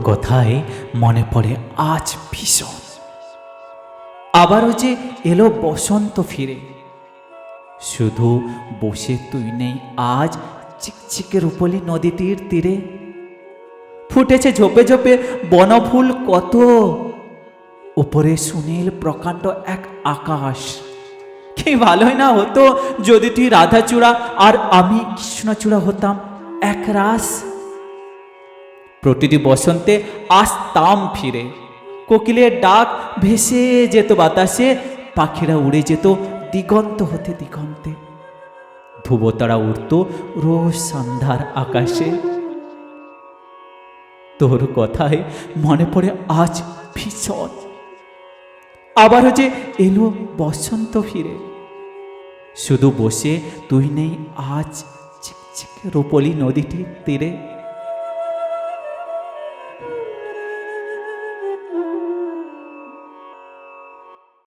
কথায় মনে পড়ে আজ ভীষণ। আবারও যে এলো বসন্ত ফিরে, শুধু বসে তুই নেই আজ চিকচিকে রূপলি নদীটির তীরে। ফুটেছে ঝোপে ঝোপে বনফুল কত, উপরে সুনীল প্রকাণ্ড এক আকাশ। কি ভালোই না হতো যদি তুই রাধাচূড়া আর আমি কৃষ্ণচূড়া হতাম এক রাস। প্রতিটি বসন্তে আসতাম ফিরে, কোকিলের ডাক ভেসে যেত বাতাসে, পাখিরা উড়ে যেত দিগন্ত হতে দিগন্তে, ধ্রুবতারা উড়ত রোজ সন্ধ্যার আকাশে। তোর কথায় মনে পড়ে আজ ভীষণ। আবারও যে এলো বসন্ত ফিরে, শুধু বসে তুই নেই আজ চিকচিকে রূপলি নদীটির তীরে।